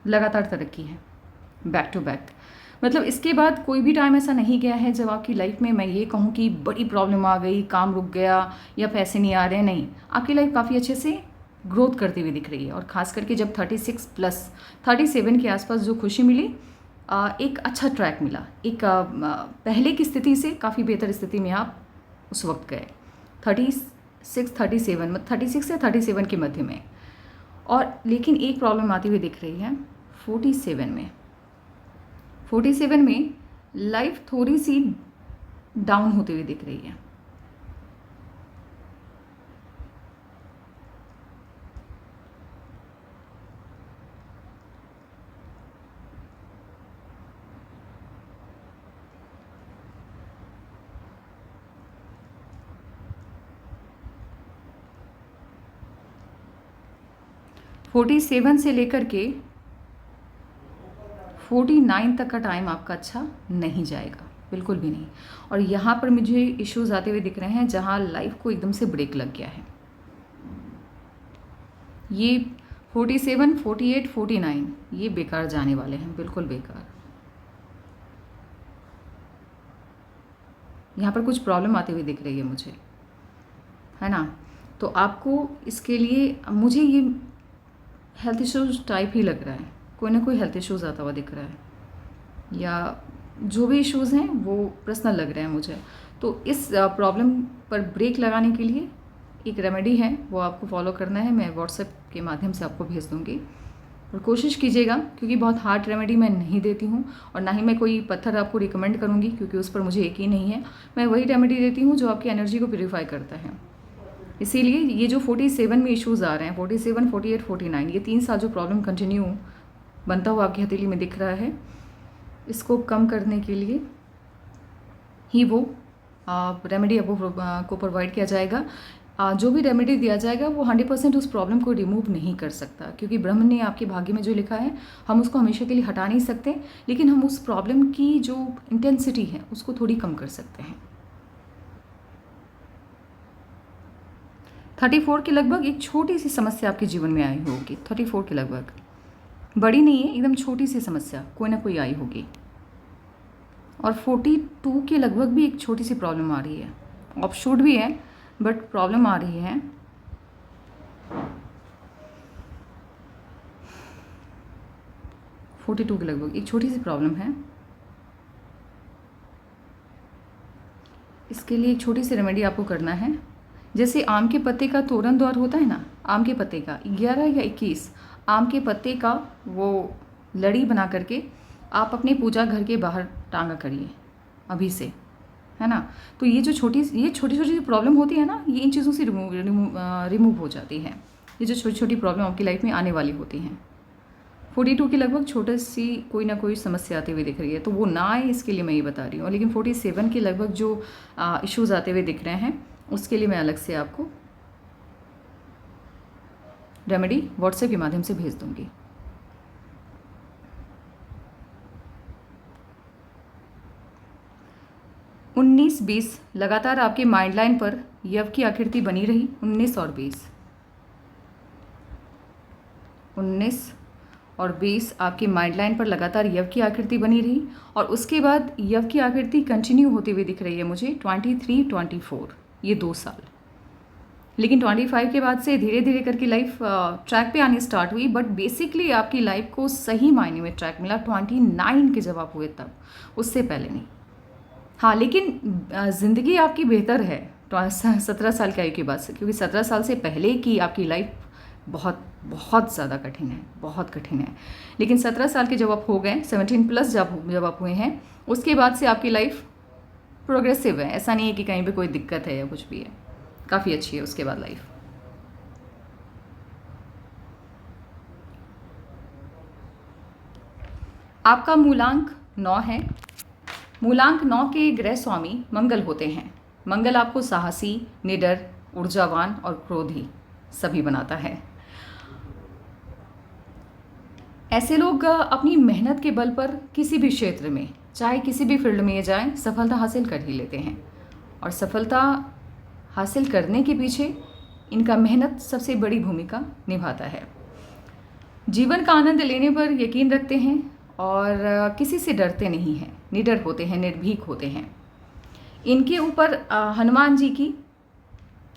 [SPEAKER 1] लगातार तरक्की है, बैक टू बैक। मतलब इसके बाद कोई भी टाइम ऐसा नहीं गया है जब आपकी लाइफ में मैं ये कहूँ कि बड़ी प्रॉब्लम आ गई, काम रुक गया या पैसे नहीं आ रहे, नहीं। आपकी लाइफ काफ़ी अच्छे से ग्रोथ करती हुई दिख रही है, और ख़ास करके जब 36 प्लस 37 के आसपास जो खुशी मिली, एक अच्छा ट्रैक मिला, एक पहले की स्थिति से काफ़ी बेहतर स्थिति में आप उस वक्त गए। 36, 37, मतलब 36 से 37 के मध्य में। और लेकिन एक प्रॉब्लम आती हुई दिख रही है 47 में। 47 में लाइफ थोड़ी सी डाउन होती हुई दिख रही है। फोर्टी सेवन से लेकर के 49 तक का टाइम आपका अच्छा नहीं जाएगा। बिल्कुल भी नहीं। और यहाँ पर मुझे इश्यूज आते हुए दिख रहे हैं जहाँ लाइफ को एकदम से ब्रेक लग गया है। ये 47, 48, 49 ये बेकार जाने वाले हैं, बिल्कुल बेकार। यहाँ पर कुछ प्रॉब्लम आते हुए दिख रही है मुझे, है ना। तो आपको इसके लिए, मुझे ये हेल्थ इश्यूज टाइप ही लग रहा है, कोई ना कोई हेल्थ इश्यूज आता हुआ दिख रहा है, या जो भी इश्यूज़ हैं वो पर्सनल लग रहे हैं मुझे। तो इस प्रॉब्लम पर ब्रेक लगाने के लिए एक रेमेडी है, वो आपको फॉलो करना है। मैं व्हाट्सएप के माध्यम से आपको भेज दूँगी, और कोशिश कीजिएगा, क्योंकि बहुत हार्ड रेमेडी मैं नहीं देती हूँ, और ना ही मैं कोई पत्थर आपको रिकमेंड करूँगी, क्योंकि उस पर मुझे यकीन नहीं है। मैं वही रेमेडी देती हूँ जो आपकी एनर्जी को प्योरीफाई करता है। इसीलिए ये जो 47 में इश्यूज़ आ रहे हैं, 47, 48, 49, ये 3 साल जो प्रॉब्लम कंटिन्यू बनता हुआ आपकी हथेली में दिख रहा है, इसको कम करने के लिए ही वो रेमेडी आपको प्रोवाइड किया जाएगा। जो भी रेमेडी दिया जाएगा वो 100% उस प्रॉब्लम को रिमूव नहीं कर सकता, क्योंकि ब्रह्म ने आपके भाग्य में जो लिखा है हम उसको हमेशा के लिए हटा नहीं सकते, लेकिन हम उस प्रॉब्लम की जो इंटेंसिटी है उसको थोड़ी कम कर सकते हैं। 34 के लगभग एक छोटी सी समस्या आपके जीवन में आई होगी, 34 के लगभग, बड़ी नहीं है, एकदम छोटी सी समस्या कोई ना कोई आई होगी। और 42 के लगभग भी एक छोटी सी प्रॉब्लम आ रही है, ऑफशूट भी है बट प्रॉब्लम आ रही है। फोर्टी टू के लगभग एक छोटी सी प्रॉब्लम है। इसके लिए एक छोटी सी रेमेडी आपको करना है। जैसे आम के पत्ते का तोरण द्वार होता है ना, आम के पत्ते का 11 या 21 आम के पत्ते का वो लड़ी बना करके आप अपने पूजा घर के बाहर टांगा करिए अभी से, है ना। तो ये छोटी छोटी प्रॉब्लम होती है ना, ये इन चीज़ों से रिमूव हो जाती है। ये जो छोटी छोटी प्रॉब्लम आपकी लाइफ में आने वाली होती हैं। 42 की लगभग छोटी सी कोई ना कोई समस्या आती हुई दिख रही है, तो वो ना आए इसके लिए मैं ये बता रही हूँ। लेकिन 47 के लगभग जो इश्यूज़ आते हुए दिख रहे हैं उसके लिए मैं अलग से आपको रेमेडी व्हाट्सएप के माध्यम से भेज दूँगी। उन्नीस 20 लगातार आपके माइंड लाइन पर यव की आकृति बनी रही। 19 और 20, 19 और 20 आपके माइंड लाइन पर लगातार यव की आकृति बनी रही, और उसके बाद यव की आकृति कंटिन्यू होती हुई दिख रही है मुझे 23, 24, ये 2 साल। लेकिन 25 के बाद से धीरे धीरे करके लाइफ ट्रैक पे आनी स्टार्ट हुई, बट बेसिकली आपकी लाइफ को सही मायने में ट्रैक मिला 29 के जब आप हुए तब, उससे पहले नहीं। हाँ, लेकिन ज़िंदगी आपकी बेहतर है 17 साल की आयु के बाद से, क्योंकि 17 साल से पहले की आपकी लाइफ बहुत बहुत ज़्यादा कठिन है, बहुत कठिन है। लेकिन 17 साल के जब आप हो गए, 17+ जब आप हुए हैं, उसके बाद से आपकी लाइफ प्रोग्रेसिव है। ऐसा नहीं है कि कहीं पे कोई दिक्कत है या कुछ भी है, काफ़ी अच्छी है उसके बाद लाइफ। आपका मूलांक 9 है। मूलांक 9 के ग्रह स्वामी मंगल होते हैं। मंगल आपको साहसी, निडर, ऊर्जावान और क्रोधी सभी बनाता है। ऐसे लोग अपनी मेहनत के बल पर किसी भी क्षेत्र में, चाहे किसी भी फील्ड में जाएं, सफलता हासिल कर ही लेते हैं। और सफलता हासिल करने के पीछे इनका मेहनत सबसे बड़ी भूमिका निभाता है। जीवन का आनंद लेने पर यकीन रखते हैं और किसी से डरते नहीं हैं, निडर होते हैं, निर्भीक होते हैं। इनके ऊपर हनुमान जी की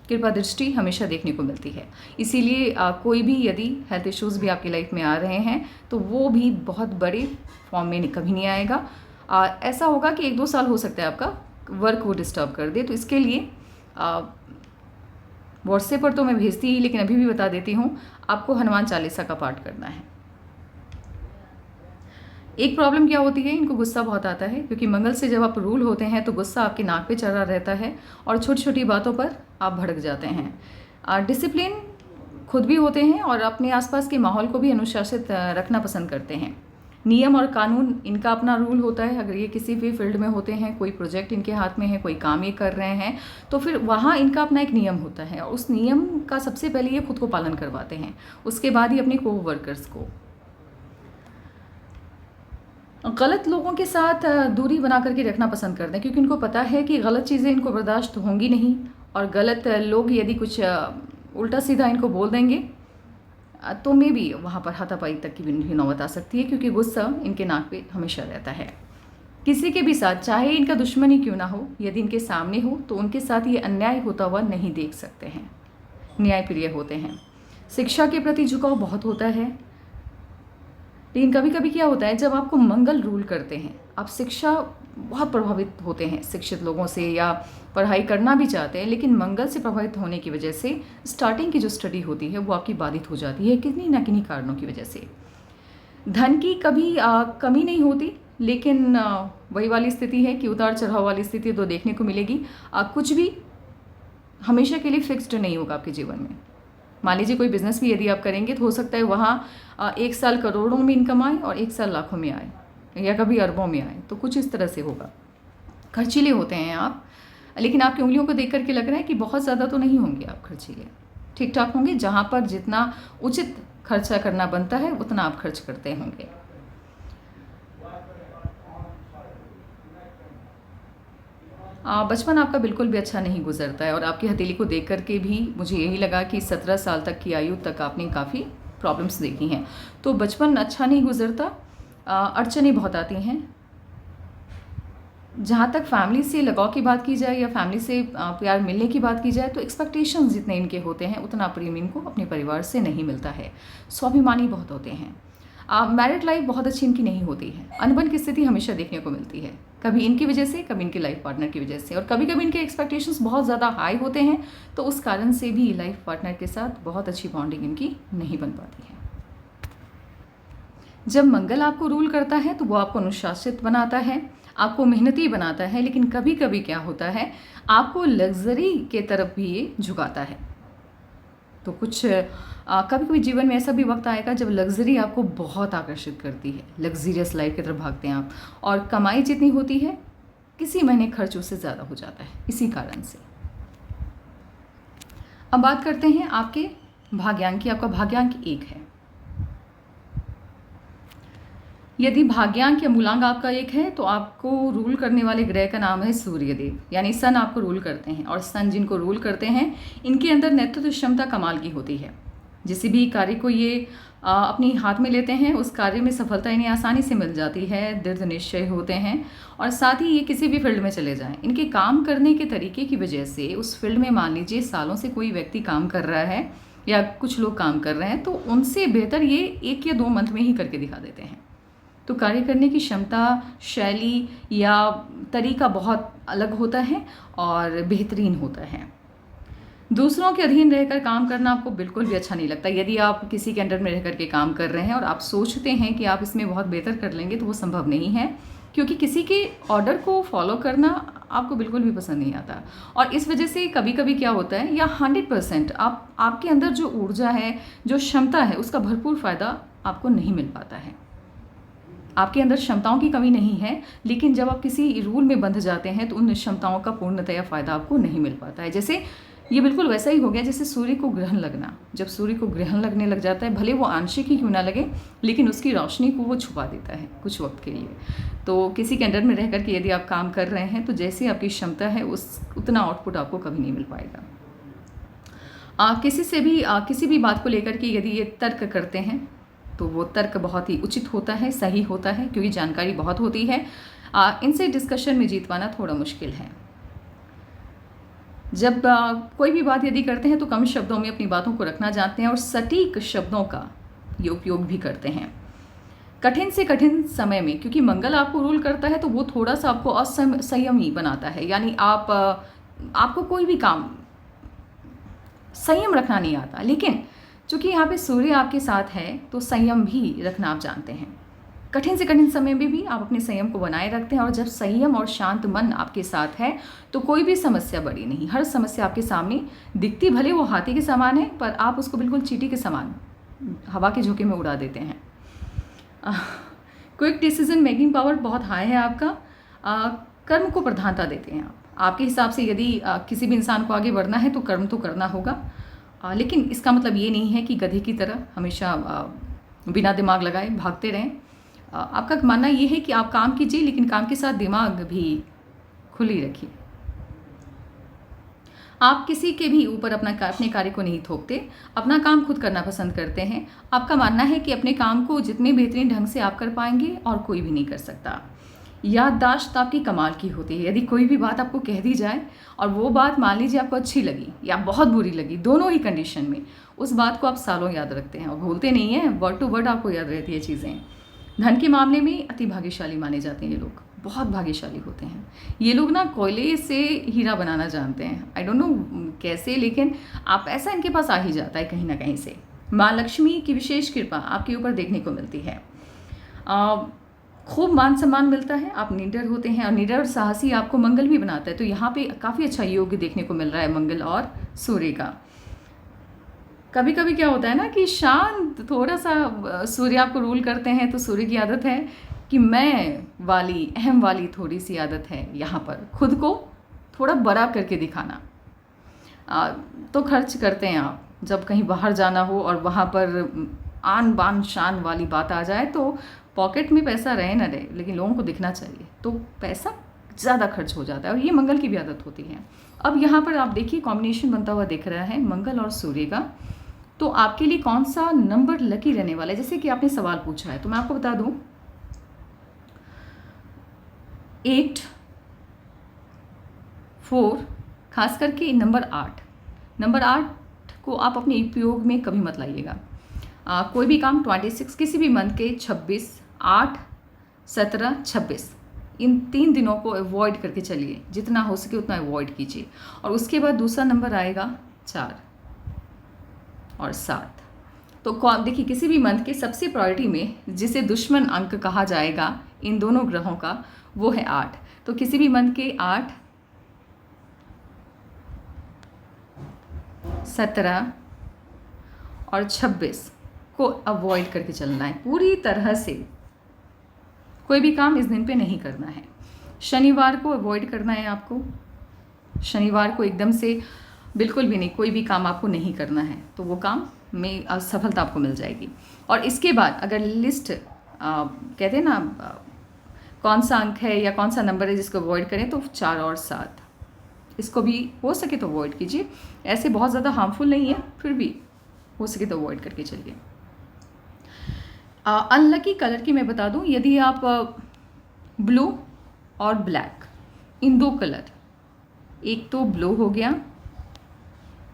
[SPEAKER 1] कृपा दृष्टि हमेशा देखने को मिलती है। इसीलिए कोई भी यदि हेल्थ इश्यूज़ भी आपकी लाइफ में आ रहे हैं तो वो भी बहुत बड़े फॉर्म में कभी नहीं आएगा। ऐसा होगा कि 1-2 साल हो सकता है आपका वर्क वो डिस्टर्ब कर दे। तो इसके लिए व्हाट्सएप पर तो मैं भेजती ही, लेकिन अभी भी बता देती हूँ, आपको हनुमान चालीसा का पाठ करना है। एक प्रॉब्लम क्या होती है, इनको गुस्सा बहुत आता है, क्योंकि मंगल से जब आप रूल होते हैं तो गुस्सा आपके नाक पे चढ़ा रहता है और छोटी छोटी बातों पर आप भड़क जाते हैं। डिसिप्लिन खुद भी होते हैं और अपने आसपास के माहौल को भी अनुशासित रखना पसंद करते हैं। नियम और कानून इनका अपना रूल होता है। अगर ये किसी भी फील्ड में होते हैं, कोई प्रोजेक्ट इनके हाथ में है, कोई काम ये कर रहे हैं, तो फिर वहाँ इनका अपना एक नियम होता है और उस नियम का सबसे पहले ये खुद को पालन करवाते हैं, उसके बाद ही अपने को वर्कर्स को। गलत लोगों के साथ दूरी बना करके रखना पसंद करते हैं, क्योंकि उनको पता है कि गलत चीज़ें इनको बर्दाश्त होंगी नहीं, और गलत लोग यदि कुछ उल्टा सीधा इनको बोल देंगे तो मे भी वहाँ पर हाथापाई तक की भी नौबत आ सकती है, क्योंकि गुस्सा इनके नाक पे हमेशा रहता है। किसी के भी साथ, चाहे इनका दुश्मन ही क्यों ना हो, यदि इनके सामने हो तो उनके साथ ये अन्याय होता हुआ नहीं देख सकते हैं, न्यायप्रिय होते हैं। शिक्षा के प्रति झुकाव बहुत होता है, लेकिन कभी कभी क्या होता है, जब आपको मंगल रूल करते हैं, आप शिक्षा बहुत प्रभावित होते हैं शिक्षित लोगों से, या पढ़ाई करना भी चाहते हैं, लेकिन मंगल से प्रभावित होने की वजह से स्टार्टिंग की जो स्टडी होती है वो आपकी बाधित हो जाती है, किन्हीं ना किन्हीं कारणों की वजह से। धन की कभी कमी नहीं होती, लेकिन वही वाली स्थिति है कि उतार चढ़ाव वाली स्थिति तो देखने को मिलेगी। कुछ भी हमेशा के लिए फिक्स्ड नहीं होगा आपके जीवन में। मान लीजिए कोई बिजनेस भी यदि आप करेंगे तो हो सकता है वहाँ एक साल करोड़ों में इनकम आए और एक साल लाखों में आए, या कभी अरबों में आए, तो कुछ इस तरह से होगा। खर्चीले होते हैं आप, लेकिन आपकी उंगलियों को देख करके लग रहा है कि बहुत ज़्यादा तो नहीं होंगे आप खर्चीले, ठीक ठाक होंगे। जहाँ पर जितना उचित खर्चा करना बनता है उतना आप खर्च करते होंगे। बचपन आपका बिल्कुल भी अच्छा नहीं गुजरता है, और आपकी हथेली को देख करके भी मुझे यही लगा कि 17 साल तक की आयु तक आपने काफ़ी प्रॉब्लम्स देखी हैं। तो बचपन अच्छा नहीं गुजरता, अड़चनें बहुत आती हैं। जहाँ तक फैमिली से लगाव की बात की जाए या फैमिली से प्यार मिलने की बात की जाए, तो एक्सपेक्टेशंस जितने इनके होते हैं उतना प्रेम इनको अपने परिवार से नहीं मिलता है। स्वाभिमानी बहुत होते हैं। मैरिड लाइफ बहुत अच्छी इनकी नहीं होती है। अनबन की स्थिति हमेशा देखने को मिलती है, कभी इनकी वजह से, कभी इनके लाइफ पार्टनर की वजह से, और कभी कभी इनके एक्सपेक्टेशंस बहुत ज़्यादा हाई होते हैं, तो उस कारण से भी लाइफ पार्टनर के साथ बहुत अच्छी बॉन्डिंग इनकी नहीं बन पाती है। जब मंगल आपको रूल करता है तो वो आपको अनुशासित बनाता है, आपको मेहनती बनाता है, लेकिन कभी कभी क्या होता है, आपको लग्जरी के तरफ भी ये झुकाता है। तो कुछ कभी कभी जीवन में ऐसा भी वक्त आएगा जब लग्जरी आपको बहुत आकर्षित करती है, लग्जरियस लाइफ की तरफ भागते हैं आप, और कमाई जितनी होती है किसी महीने खर्च उससे ज़्यादा हो जाता है इसी कारण से। अब बात करते हैं आपके भाग्यांक की। आपका भाग्यांक 1 है। यदि भाग्यांक या मूलांक आपका 1 है तो आपको रूल करने वाले ग्रह का नाम है सूर्यदेव, यानी सन आपको रूल करते हैं। और सन जिनको रूल करते हैं, इनके अंदर नेतृत्व क्षमता कमाल की होती है। जिस भी कार्य को ये अपनी हाथ में लेते हैं, उस कार्य में सफलता इन्हें आसानी से मिल जाती है, दृढ़ निश्चय होते हैं, और साथ ही ये किसी भी फील्ड में चले जाएं, इनके काम करने के तरीके की वजह से उस फील्ड में मान लीजिए सालों से कोई व्यक्ति काम कर रहा है या कुछ लोग काम कर रहे हैं, तो उनसे बेहतर ये 1 या 2 मंथ में ही करके दिखा देते हैं। तो कार्य करने की क्षमता, शैली या तरीका बहुत अलग होता है और बेहतरीन होता है। दूसरों के अधीन रहकर काम करना आपको बिल्कुल भी अच्छा नहीं लगता। यदि आप किसी के अंडर में रह करके काम कर रहे हैं और आप सोचते हैं कि आप इसमें बहुत बेहतर कर लेंगे, तो वो संभव नहीं है, क्योंकि किसी के ऑर्डर को फॉलो करना आपको बिल्कुल भी पसंद नहीं आता। और इस वजह से कभी कभी क्या होता है, या 100% आपके अंदर जो ऊर्जा है, जो क्षमता है, उसका भरपूर फ़ायदा आपको नहीं मिल पाता है। आपके अंदर क्षमताओं की कमी नहीं है, लेकिन जब आप किसी रूल में बंध जाते हैं तो उन क्षमताओं का पूर्णतया फ़ायदा आपको नहीं मिल पाता है। जैसे ये बिल्कुल वैसा ही हो गया जैसे सूर्य को ग्रहण लगना। जब सूर्य को ग्रहण लगने लग जाता है, भले वो आंशिक ही क्यों ना लगे, लेकिन उसकी रोशनी को वो छुपा देता है कुछ वक्त के लिए। तो किसी के अंडर में रह करके यदि आप काम कर रहे हैं, तो जैसी आपकी क्षमता है उतना आउटपुट आपको कभी नहीं मिल पाएगा। किसी भी बात को लेकर के यदि ये तर्क करते हैं, तो वो तर्क बहुत ही उचित होता है, सही होता है, क्योंकि जानकारी बहुत होती है। इनसे डिस्कशन में जीत पाना थोड़ा मुश्किल है। जब कोई भी बात यदि करते हैं तो कम शब्दों में अपनी बातों को रखना जानते हैं और सटीक शब्दों का ये उपयोग भी करते हैं। कठिन से कठिन समय में, क्योंकि मंगल आपको रूल करता है, तो वो थोड़ा सा आपको असंयमी बनाता है, यानी आपको कोई भी काम संयम रखना नहीं आता। लेकिन चूँकि यहाँ पे सूर्य आपके साथ है, तो संयम भी रखना आप जानते हैं। कठिन से कठिन समय में भी आप अपने संयम को बनाए रखते हैं, और जब संयम और शांत मन आपके साथ है तो कोई भी समस्या बड़ी नहीं। हर समस्या आपके सामने दिखती भले वो हाथी के समान है, पर आप उसको बिल्कुल चींटी के समान हवा के झोंके में उड़ा देते हैं। क्विक डिसीजन मेकिंग पावर बहुत हाई है आपका। कर्म को प्रधानता देते हैं आप। आपके हिसाब से यदि किसी भी इंसान को आगे बढ़ना है तो कर्म तो करना होगा, लेकिन इसका मतलब ये नहीं है कि गधे की तरह हमेशा बिना दिमाग लगाए भागते रहें। आपका मानना ये है कि आप काम कीजिए, लेकिन काम के साथ दिमाग भी खुली रखिए। आप किसी के भी ऊपर अपने कार्य को नहीं थोपते, अपना काम खुद करना पसंद करते हैं। आपका मानना है कि अपने काम को जितने बेहतरीन ढंग से आप कर पाएंगे और कोई भी नहीं कर सकता। याददाश्त आपकी कमाल की होती है। यदि कोई भी बात आपको कह दी जाए और वो बात मान लीजिए आपको अच्छी लगी या बहुत बुरी लगी, दोनों ही कंडीशन में उस बात को आप सालों याद रखते हैं और भूलते नहीं हैं। वर्ड टू वर्ड आपको याद रहती है चीज़ें। धन के मामले में अति भाग्यशाली माने जाते हैं ये लोग, बहुत भाग्यशाली होते हैं ये लोग ना। कोयले से हीरा बनाना जानते हैं। आई डोंट नो कैसे, लेकिन आप ऐसा इनके पास आ ही जाता है कहीं ना कहीं से। माँ लक्ष्मी की विशेष कृपा आपके ऊपर देखने को मिलती है। खूब मान सम्मान मिलता है। आप निडर होते हैं और निडर और साहसी आपको मंगल भी बनाता है। तो यहाँ पे काफ़ी अच्छा योग देखने को मिल रहा है मंगल और सूर्य का। कभी कभी क्या होता है ना कि शांत थोड़ा सा सूर्य आपको रूल करते हैं, तो सूर्य की आदत है कि मैं वाली अहम वाली थोड़ी सी आदत है यहाँ पर, खुद को थोड़ा बड़ा करके दिखाना। तो खर्च करते हैं आप जब कहीं बाहर जाना हो और वहाँ पर आन बान शान वाली बात आ जाए, तो पॉकेट में पैसा रहे ना रहे, लेकिन लोगों को दिखना चाहिए, तो पैसा ज़्यादा खर्च हो जाता है। और ये मंगल की भी आदत होती है। अब यहाँ पर आप देखिए कॉम्बिनेशन बनता हुआ दिख रहा है मंगल और सूर्य का। तो आपके लिए कौन सा नंबर लकी रहने वाला है? जैसे कि आपने सवाल पूछा है, तो मैं आपको बता दूं 8, 4, खास करके नंबर 8। नंबर 8 को आप अपने उपयोग में कभी मत लाइएगा। कोई भी काम 26 किसी भी मंथ के 26, 8, 17, 26 इन 3 दिनों को अवॉइड करके चलिए। जितना हो सके उतना अवॉइड कीजिए। और उसके बाद दूसरा नंबर आएगा 4 और 7। तो देखिए किसी भी मंथ के सबसे प्रायोरिटी में जिसे दुश्मन अंक कहा जाएगा इन दोनों ग्रहों का, वो है 8। तो किसी भी मंथ के 8, 17 और 26 को अवॉइड करके चलना है पूरी तरह से। कोई भी काम इस दिन पे नहीं करना है। शनिवार को अवॉइड करना है आपको। शनिवार को एकदम से बिल्कुल भी नहीं, कोई भी काम आपको नहीं करना है, तो वो काम में असफलता आपको मिल जाएगी। और इसके बाद अगर लिस्ट कहते हैं ना कौन सा अंक है या कौन सा नंबर है जिसको अवॉइड करें, तो 4 और 7 इसको भी हो सके तो अवॉइड कीजिए। ऐसे बहुत ज़्यादा हार्मफुल नहीं है, फिर भी हो सके तो अवॉइड करके चलिए। अनलकी कलर की मैं बता दूं, यदि आप ब्लू और ब्लैक इन 2 कलर, एक तो ब्लू हो गया,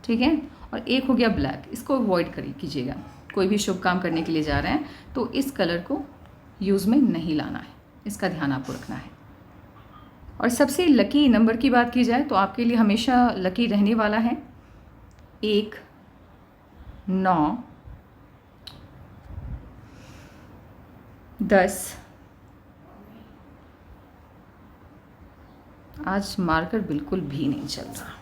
[SPEAKER 1] ठीक है, और एक हो गया ब्लैक, इसको अवॉइड कीजिएगा। कोई भी शुभ काम करने के लिए जा रहे हैं तो इस कलर को यूज़ में नहीं लाना है, इसका ध्यान आपको रखना है। और सबसे लकी नंबर की बात की जाए तो आपके लिए हमेशा लकी रहने वाला है 1, 9, 10। आज मार्कर बिल्कुल भी नहीं चल रहा।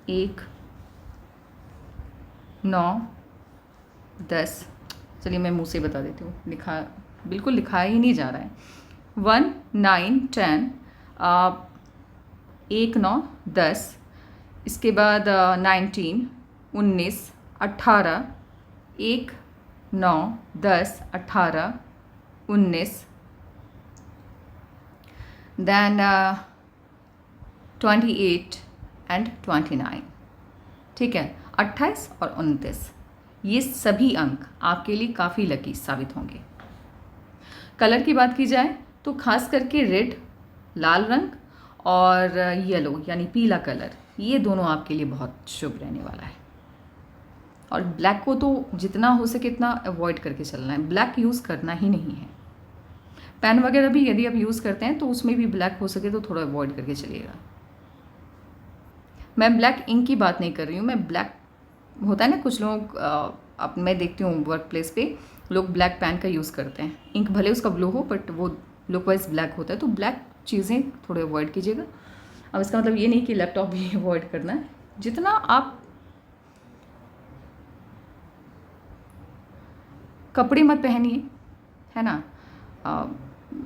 [SPEAKER 1] 1, 9, 10। चलिए मैं मुंह से बता देती हूँ, बिल्कुल लिखाया ही नहीं जा रहा है। 1, 9, 10, 1, 9, 10। इसके बाद 19, 19, 18, 1, 9, 10, 18, 19, then 28 एंड 29, ठीक है, 28 और 29, ये सभी अंक आपके लिए काफ़ी लकी साबित होंगे। कलर की बात की जाए तो खास करके रेड, लाल रंग और येलो यानी पीला कलर, ये दोनों आपके लिए बहुत शुभ रहने वाला है। और ब्लैक को तो जितना हो सके इतना अवॉइड करके चलना है, ब्लैक यूज़ करना ही नहीं है। पेन वगैरह भी यदि आप यूज़ करते हैं तो उसमें भी ब्लैक हो सके तो थोड़ा अवॉइड करके चलिएगा। मैं ब्लैक इंक की बात नहीं कर रही हूँ, मैं ब्लैक होता है ना कुछ लोग अब मैं देखती हूँ वर्क प्लेस पे लोग ब्लैक पेन का यूज़ करते हैं। इंक भले उसका ब्लू हो बट वो लुक वाइज ब्लैक होता है, तो ब्लैक चीज़ें थोड़े अवॉइड कीजिएगा। अब इसका मतलब ये नहीं कि लैपटॉप भी अवॉइड करना है। जितना आप कपड़े मत पहनिए, है ना,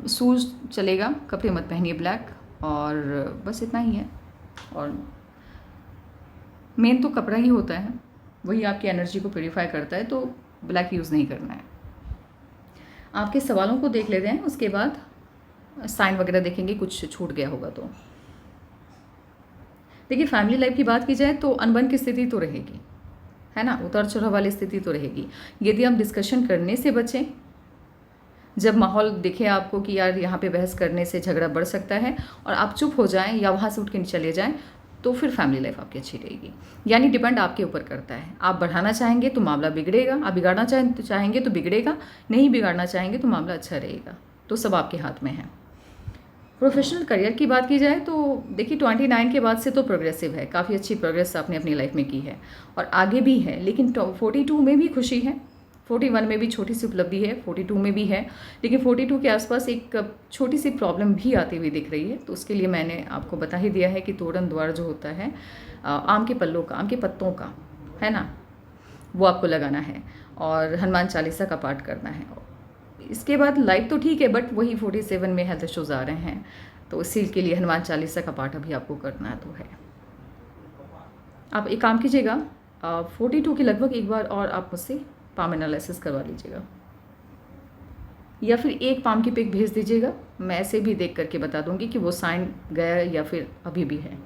[SPEAKER 1] शूज़ चलेगा, कपड़े मत पहनिए ब्लैक, और बस इतना ही है। और मेन तो कपड़ा ही होता है, वही आपकी एनर्जी को प्योरीफाई करता है। तो ब्लैक यूज़ नहीं करना है। आपके सवालों को देख लेते हैं, उसके बाद साइन वगैरह देखेंगे, कुछ छूट गया होगा तो। देखिए फैमिली लाइफ की बात की जाए तो अनबन की स्थिति तो रहेगी, है ना, उतार चढ़ाव वाली स्थिति तो रहेगी। यदि आप डिस्कशन करने से बचें, जब माहौल दिखे आपको कि यार यहाँ पे बहस करने से झगड़ा बढ़ सकता है और आप चुप हो जाएं या वहाँ से उठ के चले जाएं, तो फिर फैमिली लाइफ आपकी अच्छी रहेगी। यानी डिपेंड आपके ऊपर करता है, आप बढ़ाना चाहेंगे तो मामला बिगड़ेगा, आप बिगाड़ना चाहेंगे तो बिगड़ेगा, नहीं बिगाड़ना चाहेंगे तो मामला अच्छा रहेगा। तो सब आपके हाथ में है। प्रोफेशनल करियर की बात की जाए तो देखिए 29 के बाद से तो प्रोग्रेसिव है, काफ़ी अच्छी प्रोग्रेस आपने अपनी लाइफ में की है और आगे भी है। लेकिन 42 में भी खुशी है, 41 में भी छोटी सी उपलब्धि है, 42 में भी है, लेकिन 42 के आसपास एक छोटी सी प्रॉब्लम भी आती हुई दिख रही है। तो उसके लिए मैंने आपको बता ही दिया है कि तोरण द्वार जो होता है आम के पल्लों का, आम के पत्तों का, है ना, वो आपको लगाना है और हनुमान चालीसा का पाठ करना है। इसके बाद लाइफ तो ठीक है, बट वही 47 में हेल्थ इश्यूज़ आ रहे हैं, तो इसी के लिए हनुमान चालीसा का पाठ अभी आपको करना तो है। आप एक काम कीजिएगा, 42 के लगभग एक बार और आप मुझसे पाम एनालिसिस करवा लीजिएगा, या फिर एक पाम की पिक भेज दीजिएगा, मैं ऐसे भी देख करके बता दूंगी कि वो साइन गया या फिर अभी भी है।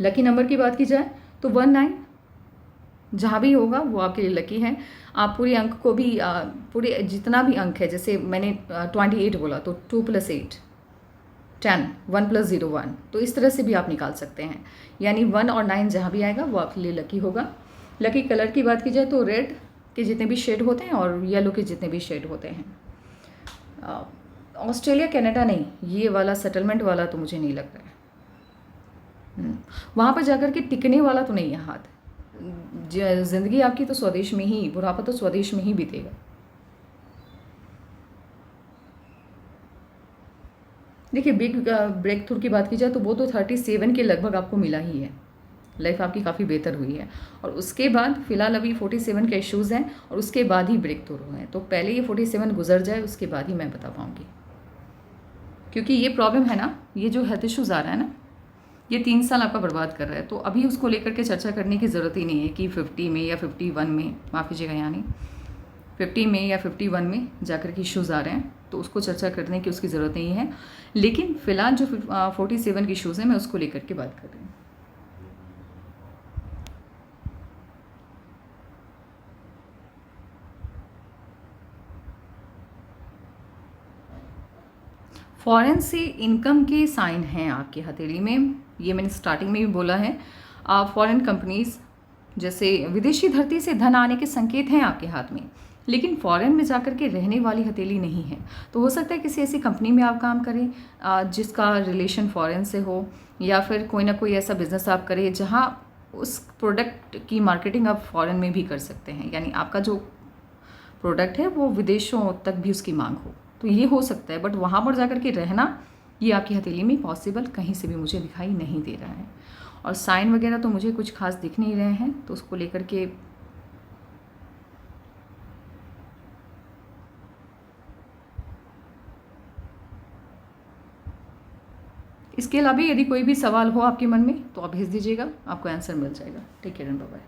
[SPEAKER 1] लकी नंबर की बात की जाए तो 19 जहाँ भी होगा वो आपके लिए लकी है। आप पूरे अंक को भी पूरे जितना भी अंक है, जैसे मैंने 28 बोला तो 2 + 8 10, 1 + 0 1, तो इस तरह से भी आप निकाल सकते हैं। यानी 1 और 9 जहाँ भी आएगा वो आपके लिए लकी होगा। लकी कलर की बात की जाए तो रेड के जितने भी शेड होते हैं और येलो के जितने भी शेड होते हैं। ऑस्ट्रेलिया कनाडा नहीं, ये वाला सेटलमेंट वाला तो मुझे नहीं लग रहा है। वहाँ पर जाकर के टिकने वाला तो नहीं है हाथ। ज़िंदगी आपकी तो स्वदेश में ही, बुढ़ापा तो स्वदेश में ही बीतेगा। देखिए बिग ब्रेक थ्रू की बात की जाए तो वो तो 37 के लगभग आपको मिला ही है। लाइफ आपकी काफ़ी बेहतर हुई है और उसके बाद फिलहाल अभी 47 के इश्यूज़ हैं और उसके बाद ही ब्रेक थ्रू हैं। तो पहले ये 47 गुजर जाए, उसके बाद ही मैं बता पाऊँगी, क्योंकि ये प्रॉब्लम है ना, ये जो हेल्थ इश्यूज़ आ रहा है ना, ये 3 साल आपका बर्बाद कर रहा है। तो अभी उसको लेकर के चर्चा करने की ज़रूरत ही नहीं है कि 50 में या 51 में, माफ़ कीजिएगा, यानी 50 में या 51 में जाकर के इश्यूज़ आ रहे हैं, तो उसको चर्चा करने की उसकी ज़रूरत नहीं है। लेकिन फ़िलहाल जो 47 के इश्यूज़ हैं मैं उसको लेकर के बात कर रही हूँ। फॉरेन से इनकम के साइन हैं आपकी हथेली में, ये मैंने स्टार्टिंग में भी बोला है। फॉरेन कंपनीज़ जैसे विदेशी धरती से धन आने के संकेत हैं आपके हाथ में, लेकिन फॉरेन में जाकर के रहने वाली हथेली नहीं है। तो हो सकता है किसी ऐसी कंपनी में आप काम करें जिसका रिलेशन फॉरेन से हो, या फिर कोई ना कोई ऐसा बिजनेस आप करें जहां उस प्रोडक्ट की मार्केटिंग आप फॉरेन में भी कर सकते हैं, यानी आपका जो प्रोडक्ट है वो विदेशों तक भी उसकी मांग हो। तो ये हो सकता है, बट वहाँ पर जाकर के रहना ये आपकी हथेली में पॉसिबल कहीं से भी मुझे दिखाई नहीं दे रहा है। और साइन वगैरह तो मुझे कुछ खास दिख नहीं रहे हैं, तो उसको लेकर के इसके अलावा यदि कोई भी सवाल हो आपके मन में तो आप भेज दीजिएगा, आपको आंसर मिल जाएगा। Take care and bye bye.